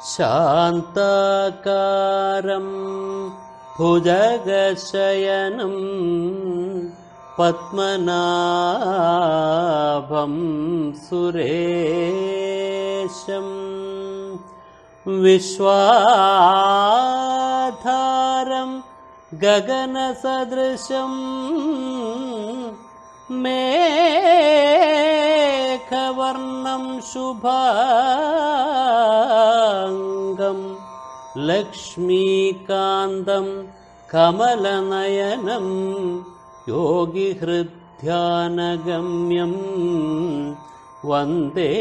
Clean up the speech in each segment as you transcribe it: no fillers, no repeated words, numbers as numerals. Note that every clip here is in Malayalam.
ശാന്താകാരം ഭുജഗശയനം പത്മനാഭം സുരേശം വിശ്വാധാരം ഗഗനസദൃശം മേഘവർണം ശുഭാംഗം ലക്ഷ്മീകാന്തം കമലനയനം യോഗിഹൃദ്ധ്യാനഗമ്യം വന്ദേ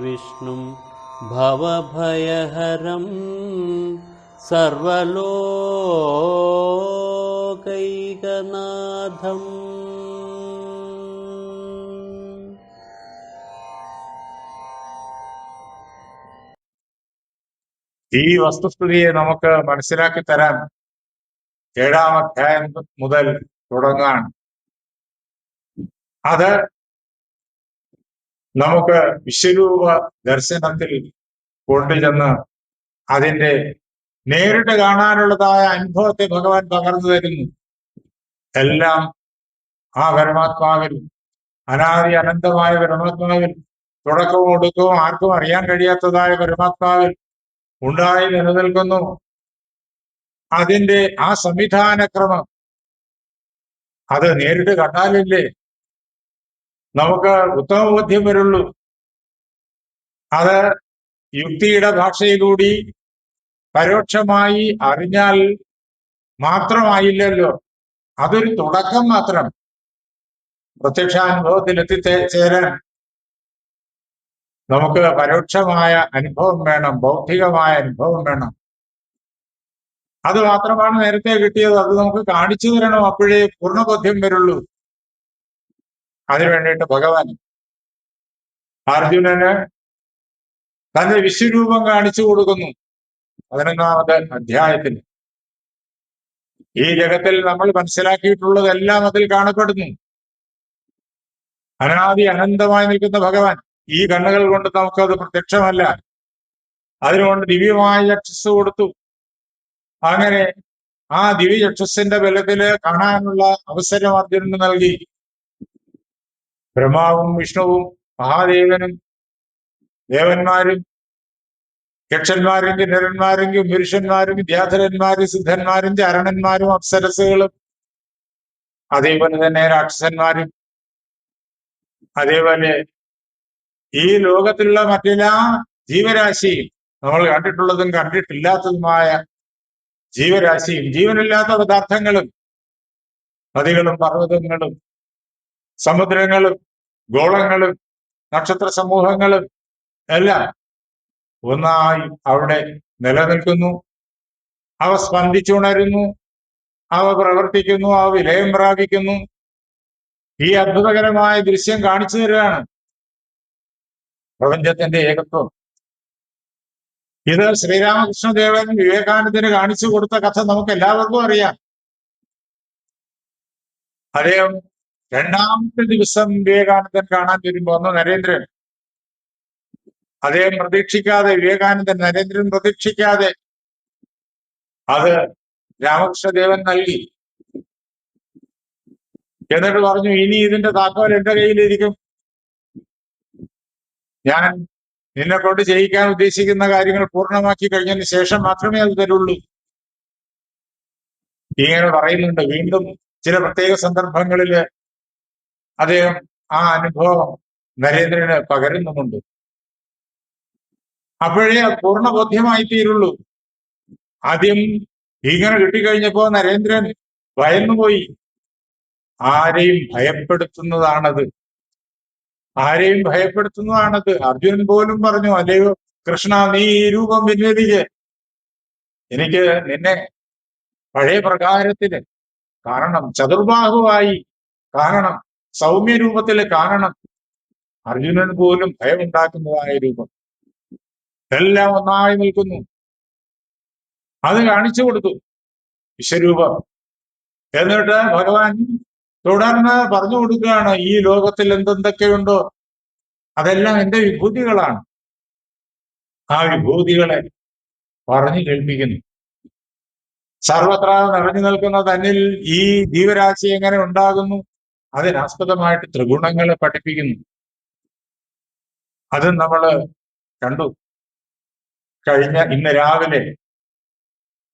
വിഷ്ണും ഭവഭയഹരം സർവലോകൈകനാഥം. ഈ വസ്തുസ്ഥിതിയെ നമുക്ക് മനസ്സിലാക്കി തരാൻ 7-ാം അധ്യായം മുതൽ തുടങ്ങാൻ അത് നമുക്ക് വിശ്വരൂപ ദർശനത്തിൽ കൊണ്ടുചെന്ന് അതിന്റെ നേരിട്ട് കാണാനുള്ളതായ അനുഭവത്തെ ഭഗവാൻ പകർന്നു തരുന്നു. എല്ലാം ആ പരമാത്മാവിൽ, അനാദി അനന്തമായ പരമാത്മാവിൽ, തുടക്കവും ഒടുക്കവും ആർക്കും അറിയാൻ കഴിയാത്തതായ പരമാത്മാവിൽ ഉണ്ടായി നിലനിൽക്കുന്നു. അതിന്റെ ആ സംവിധാനക്രമം അത് നേരിട്ട് കണ്ടാലില്ലേ നമുക്ക് ഉത്തമബോധ്യം വരുള്ളൂ. അത് യുക്തിയുടെ ഭാഷയിലൂടി പരോക്ഷമായി അറിഞ്ഞാൽ മാത്രമായില്ലല്ലോ, അതൊരു തുടക്കം മാത്രം. പ്രത്യക്ഷാനുഭവത്തിൽ എത്തിച്ചേരാൻ നമുക്ക് പരോക്ഷമായ അനുഭവം വേണം, ബൗദ്ധികമായ അനുഭവം വേണം. അത് മാത്രമാണ് നേരത്തെ കിട്ടിയത്. അത് നമുക്ക് കാണിച്ചു തരണം, അപ്പോഴേ പൂർണ്ണബോധ്യം വരുള്ളൂ. അതിനു വേണ്ടിയിട്ട് ഭഗവാൻ അർജുനന് തന്റെ വിശ്വരൂപം കാണിച്ചു കൊടുക്കുന്നു 11-ാമത്തെ അധ്യായത്തിൽ. ഈ ജഗത്തിൽ നമ്മൾ മനസ്സിലാക്കിയിട്ടുള്ളതെല്ലാം അതിൽ കാണപ്പെടുന്നു. അനാദി അനന്തമായി നിൽക്കുന്ന ഭഗവാൻ ഈ കണ്ണുകൾ കൊണ്ട് നമുക്കത് പ്രത്യക്ഷമല്ല. അതിനുകൊണ്ട് ദിവ്യമായ ചക്ഷസ് കൊടുത്തു. അങ്ങനെ ആ ദിവ്യചക്ഷസിന്റെ ബലത്തില് കാണാനുള്ള അവസരം അർജുനന് നൽകി. ബ്രഹ്മാവും വിഷ്ണുവും മഹാദേവനും ദേവന്മാരും യക്ഷന്മാരും കിന്നരന്മാരും പുരുഷന്മാരും വിദ്യാധരന്മാരും സിദ്ധന്മാരും ചരണന്മാരും അപ്സരസുകളും അതേപോലെ തന്നെ രാക്ഷസന്മാരും അതേപോലെ ഈ ലോകത്തിലുള്ള മറ്റെല്ലാ ജീവരാശിയും, നമ്മൾ കണ്ടിട്ടുള്ളതും കണ്ടിട്ടില്ലാത്തതുമായ ജീവരാശിയും ജീവനില്ലാത്ത പദാർത്ഥങ്ങളും നദികളും പർവ്വതങ്ങളും സമുദ്രങ്ങളും ഗോളങ്ങളും നക്ഷത്ര സമൂഹങ്ങളും എല്ലാം ഒന്നായി അവിടെ നിലനിൽക്കുന്നു. അവ സ്പന്ദിച്ചുണരുന്നു, അവ പ്രവർത്തിക്കുന്നു, അവ വിലയം പ്രാപിക്കുന്നു. ഈ അത്ഭുതകരമായ ദൃശ്യം കാണിച്ചു തരികയാണ് പ്രപഞ്ചത്തിന്റെ ഏകത്വം. ഇത് ശ്രീരാമകൃഷ്ണദേവൻ വിവേകാനന്ദന് കാണിച്ചു കൊടുത്ത കഥ നമുക്ക് എല്ലാവർക്കും അറിയാം. അദ്ദേഹം 2-ാമത്തെ ദിവസം വിവേകാനന്ദൻ കാണാൻ വരുമ്പോ അന്ന് നരേന്ദ്രൻ, അദ്ദേഹം പ്രതീക്ഷിക്കാതെ, വിവേകാനന്ദൻ നരേന്ദ്രൻ പ്രതീക്ഷിക്കാതെ അത് രാമകൃഷ്ണദേവൻ നൽകി. എന്നിട്ട് പറഞ്ഞു, ഇനി ഇതിന്റെ താക്കോൽ എന്റെ കയ്യിലിരിക്കും, ഞാൻ നിന്നെ കൊണ്ട് ചെയ്യിക്കാൻ ഉദ്ദേശിക്കുന്ന കാര്യങ്ങൾ പൂർണ്ണമാക്കി കഴിഞ്ഞതിന് ശേഷം മാത്രമേ അത് തരുള്ളൂ. ഇങ്ങനെ പറയുന്നുണ്ട്. വീണ്ടും ചില പ്രത്യേക സന്ദർഭങ്ങളില് അദ്ദേഹം ആ അനുഭവം നരേന്ദ്രന് പകരുന്നുമുണ്ട്. അപ്പോഴേ അത് പൂർണ്ണ ബോധ്യമായി തീരുള്ളൂ. ആദ്യം ഇങ്ങനെ കിട്ടിക്കഴിഞ്ഞപ്പോ നരേന്ദ്രൻ ഭയന്നുപോയി. ആരെയും ഭയപ്പെടുത്തുന്നതാണത്, ആരെയും ഭയപ്പെടുത്തുന്നതാണത്. അർജുനൻ പോലും പറഞ്ഞു, അല്ലയോ കൃഷ്ണ, നീ ഈ രൂപം പിൻവലിക്ക്, എനിക്ക് നിന്നെ പഴയ പ്രകാരത്തില് കാണണം, ചതുർബാഹുവായി കാണണം, സൗമ്യ രൂപത്തില് കാണണം. അർജുനൻ പോലും ഭയമുണ്ടാക്കുന്നതായ രൂപം എല്ലാം ഒന്നായി നിൽക്കുന്നു. അത് കാണിച്ചു കൊടുത്തു വിശ്വരൂപം. എന്നിട്ട് ഭഗവാൻ തുടർന്ന് പറഞ്ഞു കൊടുക്കുകയാണ്, ഈ ലോകത്തിൽ എന്തെന്തൊക്കെയുണ്ടോ അതെല്ലാം എന്റെ വിഭൂതികളാണ്. ആ വിഭൂതികളെ പറഞ്ഞു കേൾപ്പിക്കുന്നു. സർവത്ര നിറഞ്ഞു നിൽക്കുന്ന തന്നിൽ ഈ ജീവരാശി എങ്ങനെ ഉണ്ടാകുന്നു, അതിനാസ്പദമായിട്ട് ത്രിഗുണങ്ങളെ പഠിപ്പിക്കുന്നു. അത് നമ്മൾ കണ്ടു ഇന്ന് രാവിലെ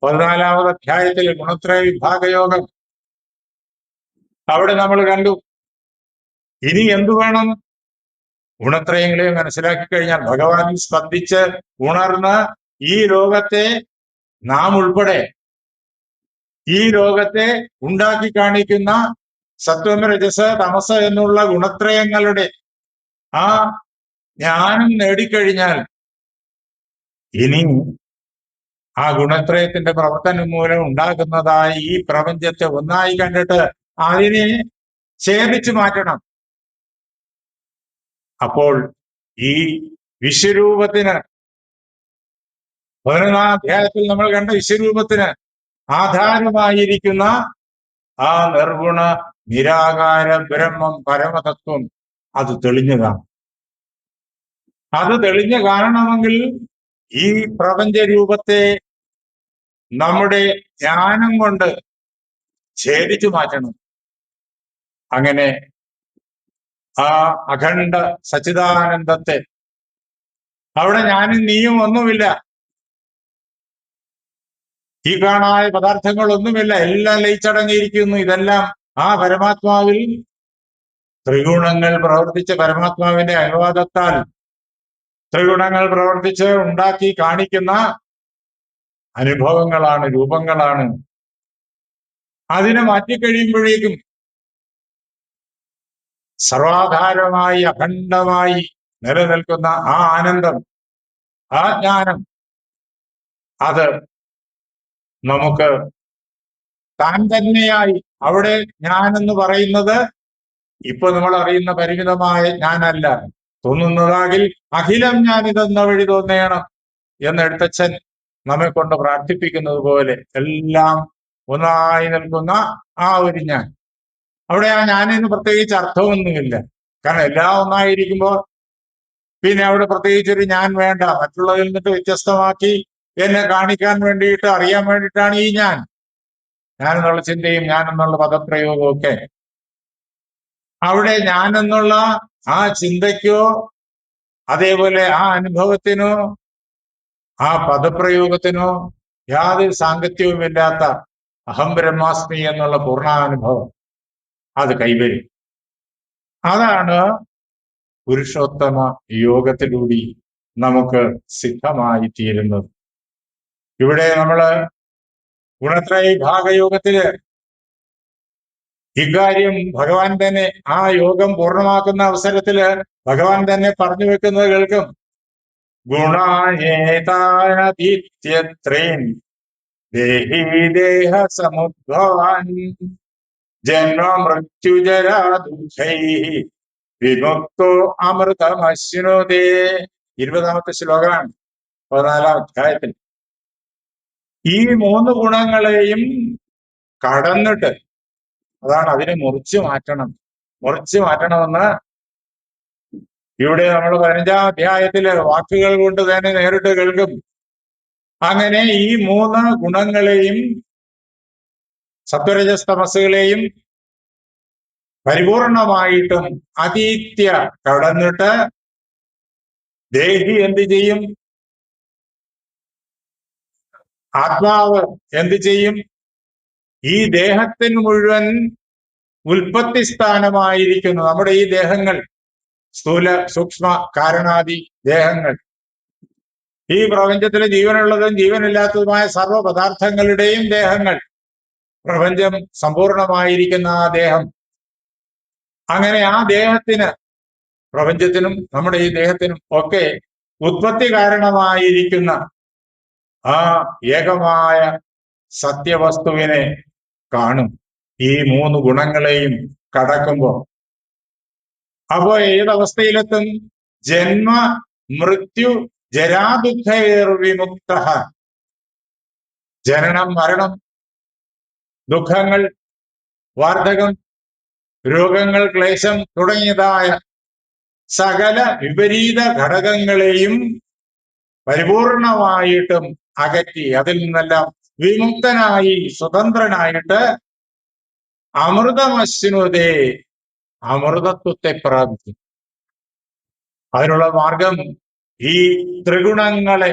14-ാമത് അധ്യായത്തിലെ ഗുണത്രയ വിഭാഗയോഗം. അവിടെ നമ്മൾ കണ്ടു ഇനി എന്തു വേണം? ഗുണത്രയങ്ങളെ മനസ്സിലാക്കി കഴിഞ്ഞാൽ ഭഗവാനിൽ സ്പന്ദിച്ച് ഉണർന്ന് ഈ ലോകത്തെ, നാം ഉൾപ്പെടെ ഈ ലോകത്തെ ഉണ്ടാക്കി കാണിക്കുന്ന സത്വം, രജസ്, തമസ് എന്നുള്ള ഗുണത്രയങ്ങളുടെ ആ ജ്ഞാനം നേടിക്കഴിഞ്ഞാൽ ഇനി ആ ഗുണത്രയത്തിന്റെ പ്രവർത്തനം മൂലം ഉണ്ടാകുന്നതായ ഈ പ്രപഞ്ചത്തെ ഒന്നായി കണ്ടിട്ട് അതിനെ ഛേദിച്ചു മാറ്റണം. അപ്പോൾ ഈ വിശ്വരൂപത്തിന്, 11-ാം അധ്യായത്തിൽ നമ്മൾ കണ്ട വിശ്വരൂപത്തിന് ആധാരമായിരിക്കുന്ന ആ നിർഗുണ നിരാകാര ബ്രഹ്മം, പരമതത്വം, അത് തെളിഞ്ഞതാണ്. അത് തെളിഞ്ഞു കാണണമെങ്കിൽ ഈ പ്രപഞ്ച രൂപത്തെ നമ്മുടെ ജ്ഞാനം കൊണ്ട് ഛേദിച്ചു മാറ്റണം. അങ്ങനെ ആ അഖണ്ഡ സച്ചിദാനന്ദത്തെ, അവിടെ ഞാനും നീയും ഒന്നുമില്ല, ഈ കാണായ പദാർത്ഥങ്ങളൊന്നുമില്ല, എല്ലാം ലയിച്ചടങ്ങിയിരിക്കുന്നു. ഇതെല്ലാം ആ പരമാത്മാവിൽ, ത്രിഗുണങ്ങൾ പ്രവർത്തിച്ച പരമാത്മാവിന്റെ അനുവാദത്താൽ ത്രിഗുണങ്ങൾ പ്രവർത്തിച്ച് ഉണ്ടാക്കി കാണിക്കുന്ന അനുഭവങ്ങളാണ്, രൂപങ്ങളാണ്. അതിനെ മാറ്റിക്കഴിയുമ്പോഴേക്കും സർവാധാരമായി അഖണ്ഡമായി നിലനിൽക്കുന്ന ആ ആനന്ദം, ആ ജ്ഞാനം, അത് നമുക്ക് താൻ തന്നെയായി, അവിടെ ഞാനെന്ന് പറയുന്നത് ഇപ്പൊ നമ്മൾ അറിയുന്ന പരിമിതമായ ഞാനല്ല, തോന്നുന്നതാകിൽ അഖിലം ഞാനിതെന്ന വഴി തോന്നേണം എന്ന് എഴുത്തച്ഛൻ നമ്മെ കൊണ്ട് പ്രാർത്ഥിപ്പിക്കുന്നത് പോലെ എല്ലാം ഒന്നായി നിൽക്കുന്ന ആ ഒരു ഞാൻ. അവിടെ ആ ഞാനിന് പ്രത്യേകിച്ച് അർത്ഥമൊന്നുമില്ല. കാരണം എല്ലാം ഒന്നായിരിക്കുമ്പോൾ പിന്നെ അവിടെ പ്രത്യേകിച്ചൊരു ഞാൻ വേണ്ട. മറ്റുള്ളതിൽ നിന്നിട്ട് വ്യത്യസ്തമാക്കി എന്നെ കാണിക്കാൻ വേണ്ടിയിട്ട്, അറിയാൻ വേണ്ടിയിട്ടാണ് ഈ ഞാനെന്നുള്ള ചിന്തയും ഞാനെന്നുള്ള പദപ്രയോഗവും ഒക്കെ. അവിടെ ഞാനെന്നുള്ള ആ ചിന്തയ്ക്കോ അതേപോലെ ആ അനുഭവത്തിനോ ആ പദപ്രയോഗത്തിനോ യാതൊരു സാങ്കത്യവുമില്ലാത്ത അഹം ബ്രഹ്മാസ്മി എന്നുള്ള പൂർണ്ണാനുഭവം അത് കൈവരും. അതാണ് പുരുഷോത്തമ യോഗത്തിലൂടെ നമുക്ക് സിദ്ധമായി തീരുന്നത്. ഇവിടെ നമ്മള് ഗുണത്രയ വിഭാഗയോഗത്തില് ഇക്കാര്യം ഭഗവാൻ തന്നെ, ആ യോഗം പൂർണ്ണമാക്കുന്ന അവസരത്തില് ഭഗവാൻ തന്നെ പറഞ്ഞു വെക്കുന്നത് കേൾക്കും. ഗുണായേതാനതീത്യത്രേൻ ദേഹി ദേഹ സമുദ്ഭവാൻ ജന്മ മൃത്യുജരാ ദുഃഖൈ വിമുക്തോ അമൃതമശ്നുതേ. 20-ാമത്തെ ശ്ലോകമാണ് 14-ാം അധ്യായത്തിൽ. ഈ 3 ഗുണങ്ങളെയും കടന്നിട്ട്, അതാണ് അതിനെ മുറിച്ചു മാറ്റണമെന്ന് ഇവിടെ നമ്മൾ 15-ാം അധ്യായത്തില് വാക്കുകൾ കൊണ്ട് തന്നെ നേരിട്ട് കേൾക്കും. അങ്ങനെ ഈ 3 ഗുണങ്ങളെയും, സത്വരജസ്തമസ്സുകളെയും പരിപൂർണമായിട്ടും അതീത്യ കടന്നിട്ട് ദേഹി എന്ത് ചെയ്യും? ആത്മാവ് എന്ത് ചെയ്യും? ഈ ദേഹത്തിന് മുഴുവൻ ഉൽപ്പത്തി സ്ഥാനമായിരിക്കുന്നു നമ്മുടെ ഈ ദേഹങ്ങൾ, സ്ഥൂല സൂക്ഷ്മ കാരണാദി ദേഹങ്ങൾ, ഈ പ്രപഞ്ചത്തിലെ ജീവനുള്ളതും ജീവനില്ലാത്തതുമായ സർവ്വ പദാർത്ഥങ്ങളുടെയും ദേഹങ്ങൾ, പ്രപഞ്ചം സമ്പൂർണമായിരിക്കുന്ന ആ ദേഹം. അങ്ങനെ ആ ദേഹത്തിന്, പ്രപഞ്ചത്തിനും നമ്മുടെ ഈ ദേഹത്തിനും ഒക്കെ ഉത്പത്തി കാരണമായിരിക്കുന്ന ആ ഏകമായ സത്യവസ്തുവിനെ കാണും ഈ 3 ഗുണങ്ങളെയും കടക്കുമ്പോൾ. അപ്പോ ഏതവസ്ഥയിലെത്തും? ജന്മ മൃത്യു ജരാദുഃഖൈർവിമുക്ത. ജനനം, മരണം, ദുഃഖങ്ങൾ, വാർദ്ധകം, രോഗങ്ങൾ, ക്ലേശം തുടങ്ങിയതായ സകല വിപരീത ഘടകങ്ങളെയും പരിപൂർണമായിട്ടും അകറ്റി അതിൽ നിന്നെല്ലാം വിമുക്തനായി സ്വതന്ത്രനായിട്ട് അമൃതമശ്നുതേ അമൃതത്വത്തെ പ്രാപിക്കും. അതിനുള്ള മാർഗം ഈ ത്രിഗുണങ്ങളെ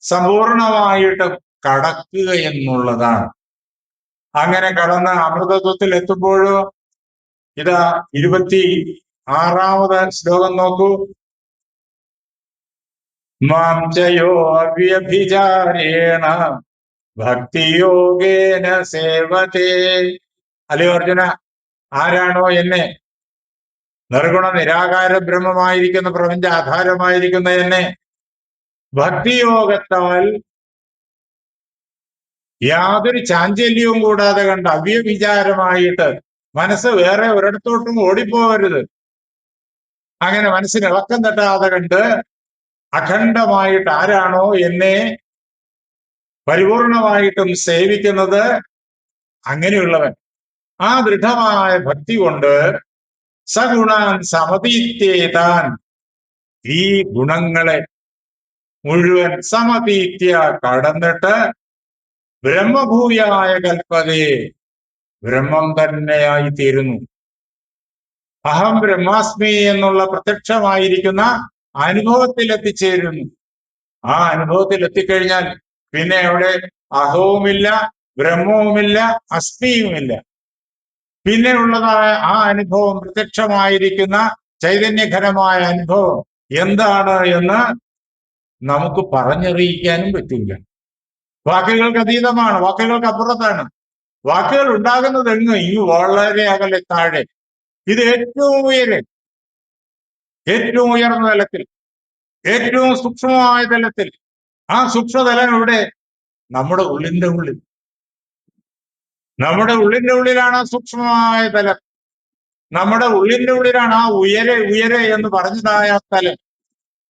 സമ്പൂർണമായിട്ടും കടക്കുക എന്നുള്ളതാണ്. അങ്ങനെ കടന്ന് അമൃതത്വത്തിൽ എത്തുമ്പോഴോ ഇതാ 26ാമത് ശ്ലോകം നോക്കൂ. മാംചയോ അവ്യഭിചാരേണ ഭക്തിയോഗേന സേവതേ. അല്ലയോ അർജുന, ആരാണോ എന്നെ നിർഗുണ നിരാകാര ബ്രഹ്മമായിരിക്കുന്ന പ്രപഞ്ച ആധാരമായിരിക്കുന്ന എന്നെ ഭക്തിയോഗത്താൽ യാതൊരു ചാഞ്ചല്യവും കൂടാതെ കണ്ട് അവ്യവിചാരമായിട്ട്, മനസ്സ് വേറെ ഒരിടത്തോട്ടും ഓടിപ്പോകരുത്, അങ്ങനെ മനസ്സിന് ഇളക്കം തട്ടാതെ കണ്ട് അഖണ്ഡമായിട്ട് ആരാണോ എന്നെ പരിപൂർണമായിട്ടും സേവിക്കുന്നത്, അങ്ങനെയുള്ളവൻ ആ ദൃഢമായ ഭക്തി കൊണ്ട് സഗുണാൻ സമതീത്യേതാൻ, ഈ ഗുണങ്ങളെ മുഴുവൻ സമതീത്യ കടന്നിട്ട് ബ്രഹ്മഭൂയായ കൽപ്പതേ, ബ്രഹ്മം തന്നെയായി തീരുന്നു. അഹം ബ്രഹ്മാസ്മി എന്നുള്ള പ്രത്യക്ഷമായിരിക്കുന്ന അനുഭവത്തിൽ എത്തിച്ചേരുന്നു. ആ അനുഭവത്തിൽ എത്തിക്കഴിഞ്ഞാൽ പിന്നെ അവിടെ അഹവുമില്ല, ബ്രഹ്മവുമില്ല, അസ്മിയുമില്ല. പിന്നെ ഉള്ളതായ ആ അനുഭവം, പ്രത്യക്ഷമായിരിക്കുന്ന ചൈതന്യഘനമായ അനുഭവം എന്താണ് എന്ന് നമുക്ക് പറഞ്ഞറിയിക്കാനും പറ്റില്ല. വാക്കുകൾക്ക് അതീതമാണ്, വാക്കുകൾക്ക് അപ്പുറത്താണ്. വാക്കുകൾ ഉണ്ടാകുന്നത് എങ്ങ് ഇങ്ങ് വളരെ അകലെ താഴെ. ഇത് ഏറ്റവും ഉയർന്ന തലത്തിൽ, ഏറ്റവും സൂക്ഷ്മമായ തലത്തിൽ. ആ സൂക്ഷ്മതലം ഇവിടെ നമ്മുടെ ഉള്ളിന്റെ ഉള്ളിൽ, നമ്മുടെ ഉള്ളിന്റെ ഉള്ളിലാണ് ആ സൂക്ഷ്മമായ തലം. നമ്മുടെ ഉള്ളിന്റെ ഉള്ളിലാണ് ആ ഉയരെ എന്ന് പറഞ്ഞതായ തലം.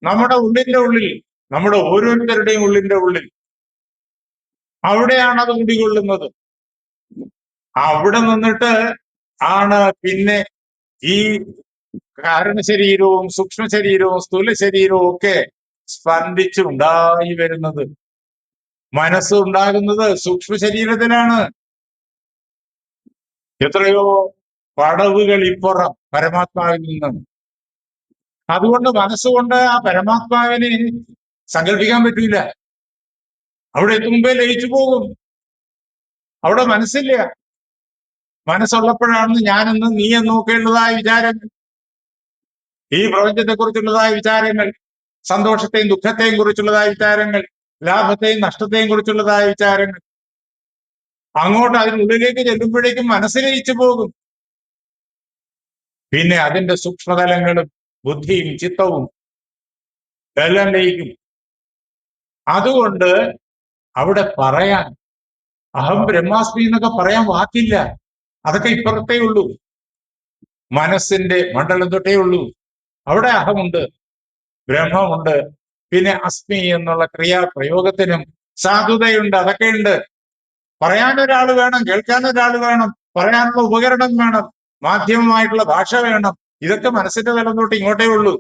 നമ്മുടെ ഉള്ളിന്റെ ഉള്ളിൽ, നമ്മുടെ ഓരോരുത്തരുടെയും ഉള്ളിന്റെ ഉള്ളിൽ അവിടെയാണ് അത് കുടികൊള്ളുന്നത്. അവിടെ നിന്നിട്ട് ആണ് പിന്നെ ഈ കാരണശരീരവും സൂക്ഷ്മ ശരീരവും സ്ഥൂല ശരീരവും ഒക്കെ സ്പന്ദിച്ചുണ്ടായി വരുന്നത്. മനസ്സ് ഉണ്ടാകുന്നത് സൂക്ഷ്മ ശരീരത്തിലാണ്. എത്രയോ പടവുകൾ ഇപ്പുറം പരമാത്മാവിൽ നിന്ന്. അതുകൊണ്ട് മനസ്സുകൊണ്ട് ആ പരമാത്മാവിനെ സങ്കല്പിക്കാൻ പറ്റില്ല. അവിടെ എത്തുമ്പേ ലയിച്ചു പോകും. അവിടെ മനസ്സില്ല. മനസ്സുള്ളപ്പോഴാണ് ഞാനെന്ന് നീ എന്നും ഒക്കെ ഉള്ളതായ വിചാരങ്ങൾ, ഈ പ്രപഞ്ചത്തെ കുറിച്ചുള്ളതായ വിചാരങ്ങൾ, സന്തോഷത്തെയും ദുഃഖത്തെയും കുറിച്ചുള്ളതായ വിചാരങ്ങൾ, ലാഭത്തെയും നഷ്ടത്തെയും കുറിച്ചുള്ളതായ വിചാരങ്ങൾ, അങ്ങോട്ട് അതിനുള്ളിലേക്ക് ചെല്ലുമ്പോഴേക്കും മനസ്സിലയിച്ചു പോകും. പിന്നെ അതിന്റെ സൂക്ഷ്മതലങ്ങളും ബുദ്ധിയും ചിത്തവും എല്ലാം ലയിക്കും. അതുകൊണ്ട് അവിടെ പറയാൻ അഹം ബ്രഹ്മാസ്മി എന്നൊക്കെ പറയാൻ വാക്കില്ല. അതൊക്കെ ഇപ്പുറത്തേ ഉള്ളൂ, മനസ്സിന്റെ മണ്ഡലം തൊട്ടേ ഉള്ളൂ. അവിടെ അഹമുണ്ട്, ബ്രഹ്മമുണ്ട്. പിന്നെ അസ്മി എന്നുള്ള ക്രിയാപ്രയോഗത്തിനും സാധുതയുണ്ട്. അതൊക്കെ ഉണ്ട്. പറയാനൊരാൾ വേണം, കേൾക്കാനൊരാൾ വേണം, പറയാനുള്ള ഉപകരണം വേണം, മാധ്യമമായിട്ടുള്ള ഭാഷ വേണം. ഇതൊക്കെ മനസ്സിന്റെ തലം തൊട്ട് ഇങ്ങോട്ടേ ഉള്ളൂ.